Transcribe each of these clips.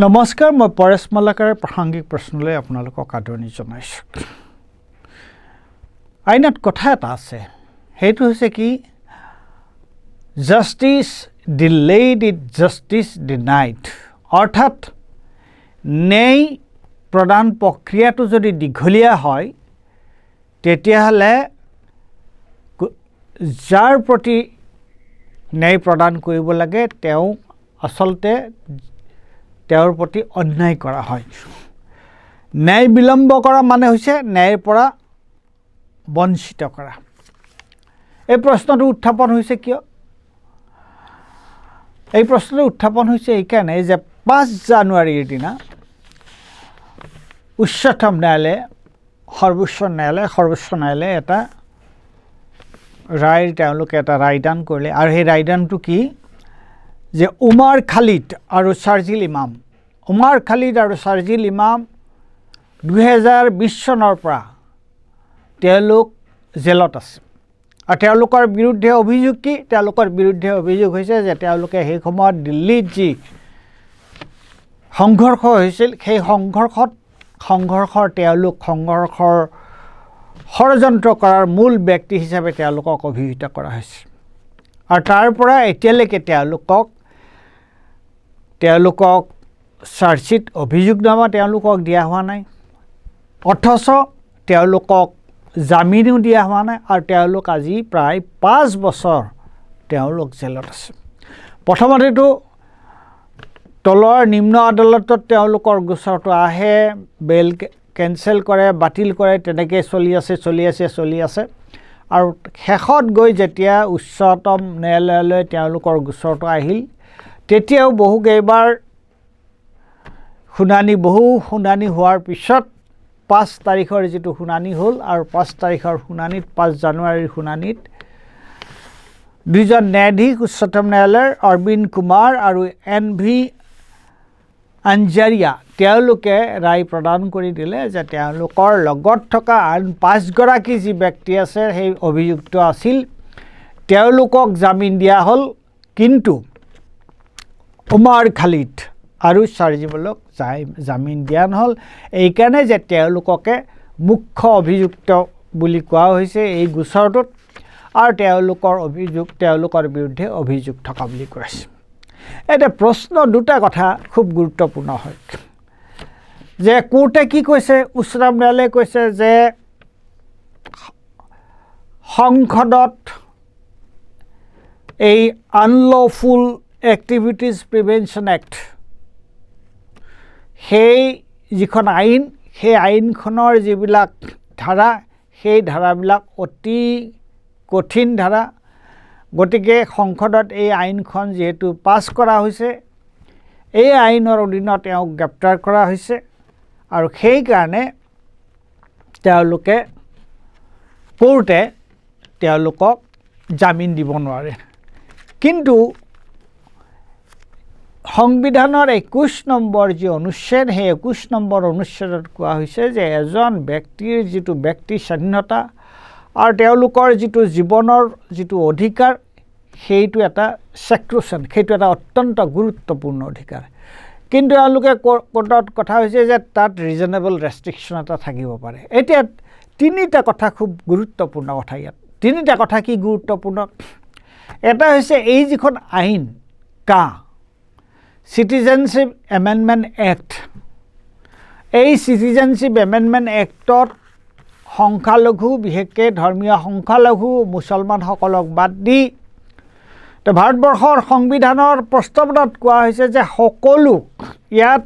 নমস্কাৰ, মই পৰেশ মালাকাৰে প্ৰাসংগিক প্ৰশ্নলৈ আপোনালোকক আদৰণি জনাইছোঁ। আইনত কথা এটা আছে, সেইটো হৈছে কি, justice delayed is justice denied. অৰ্থাৎ ন্যায় প্ৰদান প্ৰক্ৰিয়াটো যদি দীঘলীয়া হয় তেতিয়াহ'লে যাৰ প্ৰতি ন্যায় প্ৰদান কৰিব লাগে তেওঁ আচলতে তেওঁৰ প্ৰতি অন্যায় কৰা হয়। ন্যায় বিলম্ব কৰা মানে হৈছে ন্যায়ৰ পৰা বঞ্চিত কৰা। এই প্ৰশ্নটো উত্থাপন হৈছে কিয়? এই প্ৰশ্নটো উত্থাপন হৈছে এইকাৰণে যে 5 জানুৱাৰীৰ দিনা উচ্চতম ন্যায়ালয়ে সৰ্বোচ্চ ন্যায়ালয়ে এটা তেওঁলোকে এটা ৰায়দান কৰিলে, আৰু সেই ৰায়দানটো কি যে উমাৰ খালিদ আৰু শ্বাৰজিল ইমাম 2020 চনৰ পৰা তেওঁলোক জেলত আছে। আৰু তেওঁলোকৰ বিৰুদ্ধে অভিযোগ কি? তেওঁলোকৰ বিৰুদ্ধে অভিযোগ হৈছে যে তেওঁলোকে সেই সময়ত দিল্লীত যি সংঘৰ্ষ হৈছিল সেই সংঘৰ্ষৰ ষড়যন্ত্ৰ কৰাৰ মূল ব্যক্তি হিচাপে তেওঁলোকক অভিহিত কৰা হৈছে। আৰু তাৰ পৰা এতিয়ালৈকে তেওঁলোকক চাৰ্জশ্বিট অভিযোগনামা তেওঁলোকক দিয়া হোৱা নাই, অথচ তেওঁলোকক জামিনো দিয়া হোৱা নাই, আৰু তেওঁলোক আজি প্ৰায় 5 বছৰ তেওঁলোক জেলত আছে। প্ৰথমতেতো তলৰ নিম্ন আদালতত তেওঁলোকৰ গোচৰটো আহে, বেল কেঞ্চেল কৰে, বাতিল কৰে, তেনেকৈ চলি আছে। আৰু শেষত গৈ যেতিয়া উচ্চতম ন্যায়ালয়লৈ তেওঁলোকৰ গোচৰটো আহিল, তেতিয়াও বহুকেইবাৰ শুনানি হোৱাৰ পিছত 5 তাৰিখৰ যিটো শুনানি হ'ল, আৰু 5 তাৰিখৰ শুনানিত 5 জানুৱাৰীৰ শুনানিত দুজন ন্যায়াধীশ উচ্চতম ন্যায়ালয়ৰ অৰবিন্দ কুমাৰ আৰু NV আঞ্জাৰিয়া তেওঁলোকে ৰায় প্ৰদান কৰি দিলে যে তেওঁলোকৰ লগত থকা আন 5 গৰাকী যি ব্যক্তি আছে সেই অভিযুক্ত আছিল, তেওঁলোকক জামিন দিয়া হ'ল, কিন্তু উমাৰ খালিদ আৰু শ্বাৰজিলক জামিন দিয়া নহ'ল। এইকাৰণে যে তেওঁলোককে মুখ্য অভিযুক্ত বুলি কোৱা হৈছে এই গোচৰটোত, আৰু তেওঁলোকৰ বিৰুদ্ধে অভিযোগ থকা বুলি কৈছে। এতিয়া প্ৰশ্ন দুটা কথা খুব গুৰুত্বপূৰ্ণ হয় যে কোৰ্টে কি কৈছে? উচ্চতম ন্যায়ালয়ে কৈছে যে সংসদত এই আনলফুল এক্টিভিটিজ প্ৰিভেনশ্যন এক্ট, সেই যিখন আইন, সেই আইনখনৰ যিবিলাক ধাৰা, সেই ধাৰাবিলাক অতি কঠিন ধাৰা। গতিকে সংসদত এই আইনখন যিহেতু পাছ কৰা হৈছে, এই আইনৰ অধীনত তেওঁক গ্ৰেপ্তাৰ কৰা হৈছে, আৰু সেইকাৰণে কোৰ্টে তেওঁলোকক জামিন দিব নোৱাৰে। কিন্তু সংবিধানৰ 21 নম্বৰ যি অনুচ্ছেদ, সেই 21 নম্বৰ অনুচ্ছেদত কোৱা হৈছে যে এজন ব্যক্তিৰ যিটো ব্যক্তি স্বাধীনতা আৰু তেওঁলোকৰ যিটো জীৱনৰ যিটো অধিকাৰ, সেইটো এটা ছেক্ৰোচেণ্ট, সেইটো এটা অত্যন্ত গুৰুত্বপূৰ্ণ অধিকাৰ। কিন্তু তেওঁলোকে কোৰ্টত কথা হৈছে যে তাত ৰিজনেবল ৰেষ্ট্ৰিকশ্যন এটা থাকিব পাৰে। এতিয়া 3টা কথা খুব গুৰুত্বপূৰ্ণ কথা ইয়াত। 3টা কথা কি গুৰুত্বপূৰ্ণ? এটা হৈছে এই যিখন আইন চিটিজেনশ্বিপ এমেণ্ডমেণ্ট এক্ট, এই চিটিজেনশ্বিপ এমেণ্ডমেণ্ট এক্টত সংখ্যালঘু, বিশেষকৈ ধৰ্মীয় সংখ্যালঘু মুছলমানসকলক বাদ দি ভাৰতবৰ্ষৰ সংবিধানৰ প্ৰস্তাৱনাত কোৱা হৈছে যে সকলো ইয়াত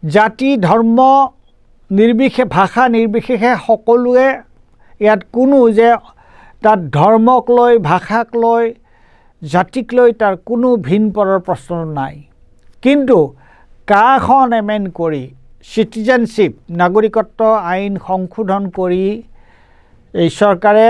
জাতি, ধৰ্ম নিৰ্বিশেষে, ভাষা নিৰ্বিশেষে সকলোৱে ইয়াত কোনো যে তাত ধৰ্মক লৈ, ভাষাক লৈ, জাতিক লৈ তাৰ কোনো ভিন পৰৰ প্ৰশ্ন নাই। কিন্তু খন এমেণ্ড কৰি চিটিজেনশ্বিপ নাগৰিকত্ব আইন সংশোধন কৰি এই চৰকাৰে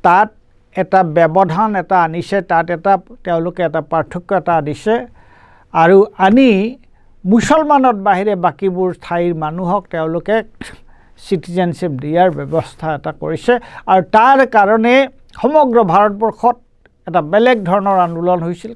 তাত এটা ব্যৱধান এটা আনিছে, তাত তেওঁলোকে এটা পাৰ্থক্য এটা আনিছে, আৰু আনি মুছলমানৰ বাহিৰে বাকীবোৰ ঠাইৰ মানুহক তেওঁলোকে চিটিজেনশ্বিপ দিয়াৰ ব্যৱস্থা এটা কৰিছে। আৰু তাৰ কাৰণে সমগ্ৰ ভাৰতবৰ্ষত এটা বেলেগ ধৰণৰ আন্দোলন হৈছিল,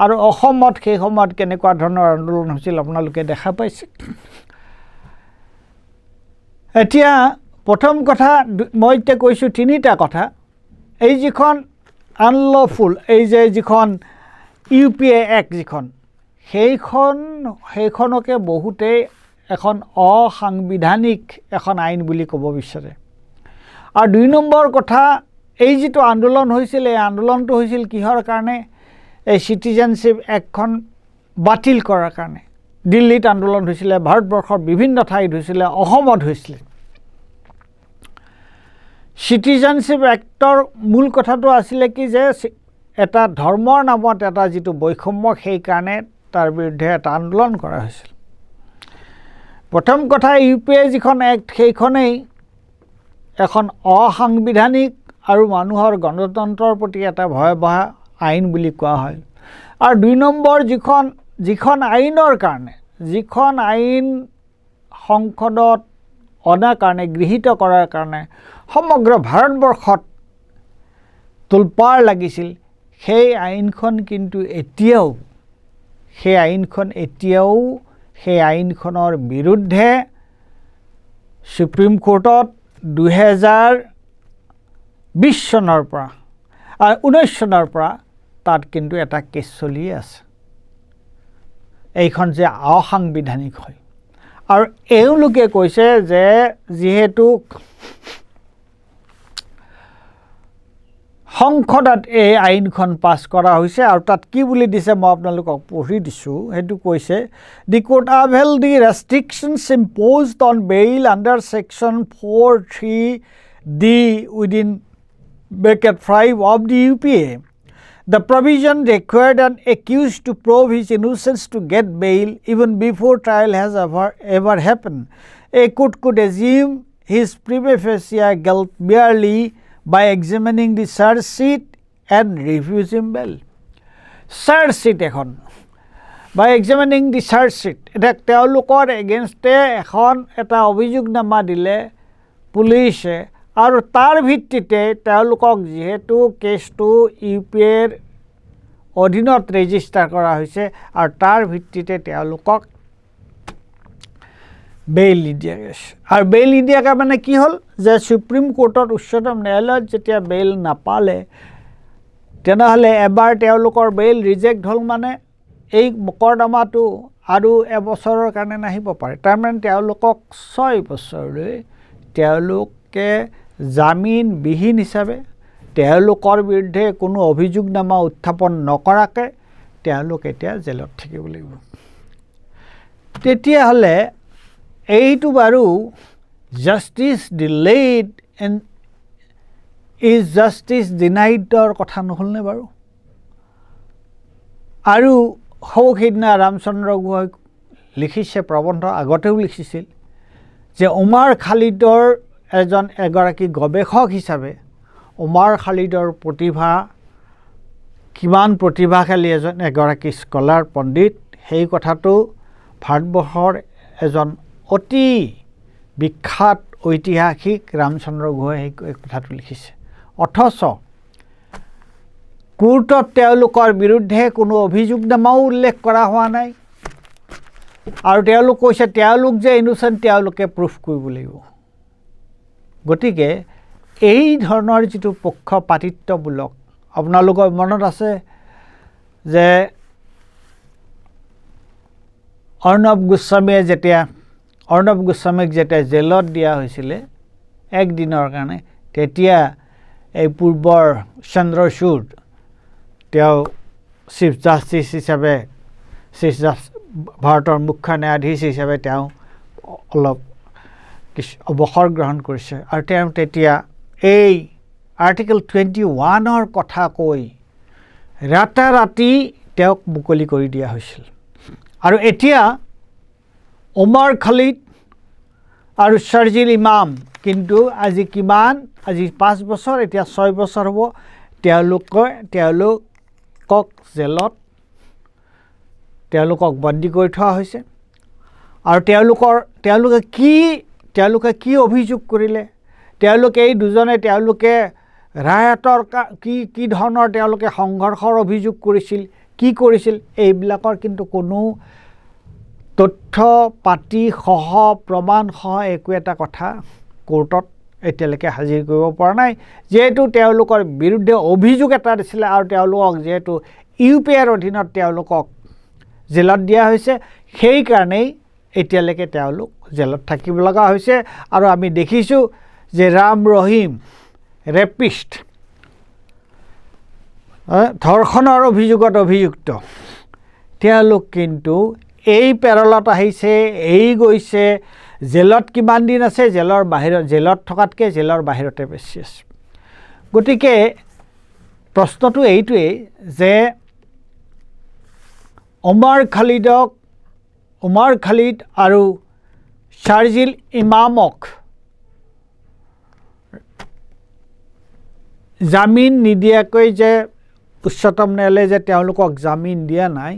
আৰু অসমত সেই সময়ত কেনেকুৱা ধৰণৰ আন্দোলন হৈছিল আপোনালোকে দেখা পাইছে এতিয়া প্ৰথম কথা মই এতিয়া কৈছোঁ তিনিটা কথা এই যিখন আনলফুল এই যে যিখন ইউপিএ এক্ট যিখন সেইখনকে বহুতেই এখন অসাংবিধানিক এখন আইন বুলি ক'ব বিচাৰে আৰু দুই নম্বৰ কথা এই যিটো আন্দোলন হৈছিল এই আন্দোলনটো হৈছিল কিহৰ কাৰণে এই চিটিজেনশ্বিপ এক্টখন বাতিল কৰাৰ কাৰণে দিল্লীত আন্দোলন হৈছিলে ভাৰতবৰ্ষৰ বিভিন্ন ঠাইত হৈছিলে অসমত হৈছিলে চিটিজেনশ্বিপ এক্টৰ মূল কথাটো আছিলে কি যে এটা ধৰ্মৰ নামত এটা যিটো বৈষম্য সেইকাৰণে তাৰ বিৰুদ্ধে এটা আন্দোলন কৰা হৈছিল প্ৰথম কথা ইউপিএ যিখন এক্ট সেইখনেই এখন অসাংবিধানিক আৰু মানুহৰ গণতন্ত্ৰৰ প্ৰতি এটা ভয়াৱহ আইন বুলি কোৱা হয় আৰু দুই নম্বৰ যিখন আইনৰ কাৰণে যিখন আইন সংসদত অনাৰ কাৰণে গৃহীত কৰাৰ কাৰণে সমগ্ৰ ভাৰতবৰ্ষত তোলপাৰ লাগিছিল সেই আইনখন কিন্তু এতিয়াও সেই আইনখনৰ বিৰুদ্ধে সুপ্ৰিম কোৰ্টত 2020 চনৰ পৰা আৰু 19 চনৰ পৰা তাত কিন্তু এটা কেছ চলি আছে এইখন যে অসাংবিধানিক হয় আৰু এওঁলোকে কৈছে যে যিহেতু সংসদত এই আইনখন পাছ কৰা হৈছে আৰু তাত কি বুলি দিছে মই আপোনালোকক পঢ়ি দিছোঁ সেইটো কৈছে the court upheld the restrictions imposed on bail under section 4(3)(d) within bracket 5 of the UPA. The provision required an accused to prove his innocence to get bail even before trial has ever happened. A court could assume his prima facie guilt merely by examining the charge sheet and refuse him bail. Charge sheet এখন by examining the charge sheet এটা তেওঁলোকৰ এগেইনষ্টে এখন এটা অভিযোগনামা দিলে পুলিচে আৰু তাৰ ভিত্তিতে তেওঁলোকক যিহেতু কেছটো ইউপিএৰ অধীনত ৰেজিষ্টাৰ কৰা হৈছে আৰু তাৰ ভিত্তিতে তেওঁলোকক বেইল নিদিয়া গৈছে আৰু বেইল নিদিয়াকৈ মানে কি হ'ল যে সুপ্ৰিম কোৰ্টত উচ্চতম ন্যায়ালয়ত যেতিয়া বেইল নাপালে তেনেহ'লে এবাৰ তেওঁলোকৰ বেইল ৰিজেক্ট হ'ল মানে এই মোকৰ্দমাটো আৰু এবছৰৰ কাৰণে নাহিব পাৰে তাৰমানে তেওঁলোকক 6 বছৰলৈ তেওঁলোকে জামিনবিহীন হিচাপে তেওঁলোকৰ বিৰুদ্ধে কোনো অভিযোগনামা উত্থাপন নকৰাকৈ তেওঁলোক এতিয়া জেলত থাকিব লাগিব তেতিয়াহ'লে এইটো বাৰু justice delayed and is justice ডিনাইডৰ কথা নহ'লনে বাৰু আৰু সেইদিনা ৰামচন্দ্ৰ গোহাঁই লিখিছে প্ৰবন্ধ আগতেও লিখিছিল যে উমাৰ খালিদৰ এগৰাকী গৱেষক হিচাপে উমাৰ খালিদৰ প্ৰতিভা কিমান প্ৰতিভাশালী এগৰাকী স্কলাৰ পণ্ডিত সেই কথাটো ভাৰতবৰ্ষৰ এজন অতি বিখ্যাত ঐতিহাসিক ৰামচন্দ্ৰ গোহাঁই এই কথাটো লিখিছে অথচ কোৰ্টত তেওঁলোকৰ বিৰুদ্ধে কোনো অভিযোগনামাও উল্লেখ কৰা হোৱা নাই আৰু তেওঁলোক কৈছে তেওঁলোক যে ইনোচেণ্ট তেওঁলোকে প্ৰুফ কৰিব লাগিব গতিকে এই ধৰণৰ যিটো পক্ষপাতিত্বমূলক আপোনালোকৰ মনত আছে যে অৰ্ণৱ গোস্বামীক যেতিয়া জেলত দিয়া হৈছিলে একদিনৰ কাৰণে তেতিয়া এই পূৰ্বৰ চন্দ্ৰচূড় তেওঁ চিফ জাষ্টিচ হিচাপে ভাৰতৰ মুখ্য ন্যায়াধীশ হিচাপে তেওঁ অলপ অৱসৰ গ্ৰহণ কৰিছে আৰু তেওঁ তেতিয়া এই আৰ্টিকল 21ৰ কথা কৈ ৰাতাৰাতি তেওঁক মুকলি কৰি দিয়া হৈছিল আৰু এতিয়া উমাৰ খালিদ আৰু শ্বাৰজিল ইমাম কিন্তু আজি 5 বছৰ এতিয়া 6 বছৰ হ'ব তেওঁলোকক জেলত তেওঁলোকক বন্দী কৰি থোৱা হৈছে আৰু তেওঁলোকে কি অভিযোগ কৰিলে তেওঁলোকে এই দুজনে তেওঁলোকে ৰায়তৰ কি ধৰণৰ তেওঁলোকে সংঘৰ্ষৰ অভিযোগ কৰিছিল কি কৰিছিল এইবিলাকৰ কিন্তু কোনো তথ্য পাতি সহ প্ৰমাণ সহ একো এটা কথা কোৰ্টত এতিয়ালৈকে হাজিৰ কৰিব পৰা নাই যেহেতু তেওঁলোকৰ বিৰুদ্ধে অভিযোগ এটা দিছিলে আৰু তেওঁলোকক যেহেতু ইউপিএৰ অধীনত তেওঁলোকক জেলত দিয়া হৈছে সেই কাৰণেই এতিয়ালৈকে তেওঁলোক জেলত থাকিব লগা হৈছে আৰু আমি দেখিছোঁ যে ৰাম ৰহিম ৰেপিষ্ট ধৰ্ষণৰ অভিযোগত অভিযুক্ত তেওঁলোক কিন্তু এই পেৰলত আহিছে এই গৈছে জেলত কিমান দিন আছে জেলৰ বাহিৰত জেলত থকাতকৈ জেলৰ বাহিৰতে বেছি আছে গতিকে প্ৰশ্নটো এইটোৱেই যে ওমৰ খালিদ আৰু শাৰজিল ইমামক জামিন নিদিয়াকৈ যে উচ্চতম ন্যায়ালয়ে যে তেওঁলোকক জামিন দিয়া নাই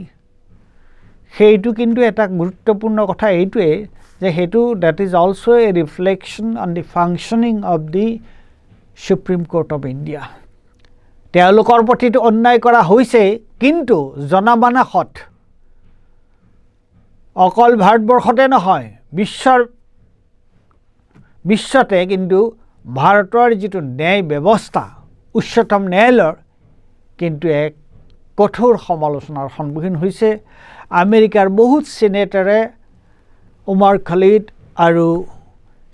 সেইটো কিন্তু এটা গুৰুত্বপূৰ্ণ কথা এইটোৱেই যে সেইটো that is also' A reflection on the functioning of the supreme court of India তেওঁলোকৰ প্ৰতিটো অন্যায় কৰা হৈছে কিন্তু জনমানসত অকল ভাৰতবৰ্ষতে নহয় বিশ্বতে কিন্তু ভাৰতৰ যিটো ন্যায় ব্যৱস্থা উচ্চতম ন্যায়ালয়ৰ কিন্তু এক কঠোৰ সমালোচনাৰ সন্মুখীন হৈছে আমেৰিকাৰ বহুত সিনেটৰে ওমৰ খালিদ আৰু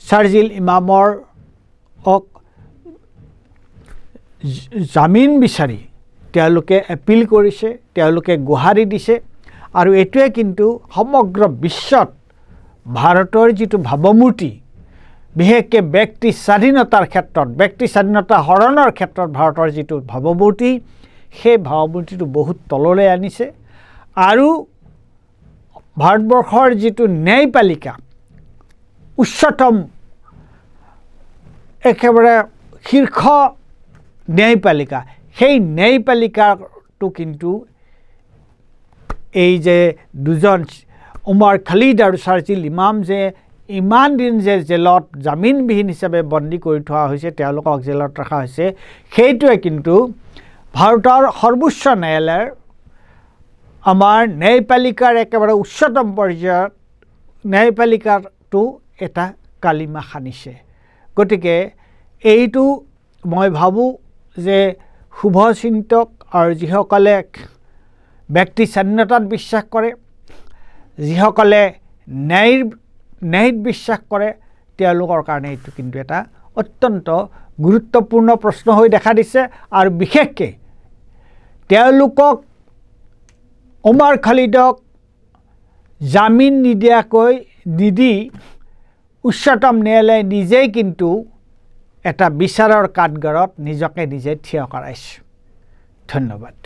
শাৰজিল ইমামৰ জামিন বিচাৰি তেওঁলোকে এপিল কৰিছে তেওঁলোকে গুহাৰি দিছে আৰু এইটোৱে কিন্তু সমগ্ৰ বিশ্বত ভাৰতৰ যিটো ভাৱমূৰ্তি বিশেষকৈ ব্যক্তি স্বাধীনতাৰ ক্ষেত্ৰত ব্যক্তি স্বাধীনতা হৰণৰ ক্ষেত্ৰত ভাৰতৰ যিটো ভাৱমূৰ্তি সেই ভাৱমূৰ্তিটো বহুত তললৈ আনিছে আৰু ভাৰতবৰ্ষৰ যিটো ন্যায়পালিকা উচ্চতম একেবাৰে শীৰ্ষ ন্যায়পালিকা সেই ন্যায়পালিকাটো কিন্তু এই যে দুজন ওমৰ খালিদ আৰু শাৰজিল ইমাম যে ইমান দিন যে জেলত জামিনবিহীন হিচাপে বন্দী কৰি থোৱা হৈছে তেওঁলোকক জেলত ৰখা হৈছে সেইটোৱে কিন্তু ভাৰতৰ সৰ্বোচ্চ ন্যায়ালয়ৰ আমাৰ ন্যায়পালিকাৰ একেবাৰে উচ্চতম পৰ্যায়ত ন্যায়পালিকাটো এটা কালিমা সানিছে গতিকে এইটো মই ভাবোঁ যে শুভচিন্তক আৰু যিসকলে ব্যক্তি স্বাধীনতাত বিশ্বাস কৰে যিসকলে ন্যায়ত বিশ্বাস কৰে তেওঁলোকৰ কাৰণে এইটো কিন্তু এটা অত্যন্ত গুৰুত্বপূৰ্ণ প্ৰশ্ন হৈ দেখা দিছে আৰু বিশেষকৈ তেওঁলোকক ওমৰ খালিদক জামিন নিদি উচ্চতম ন্যায়ালয়ে নিজেই কিন্তু এটা বিচাৰৰ কাঠগড়াত নিজকে নিজে থিয় কৰাইছে ধন্যবাদ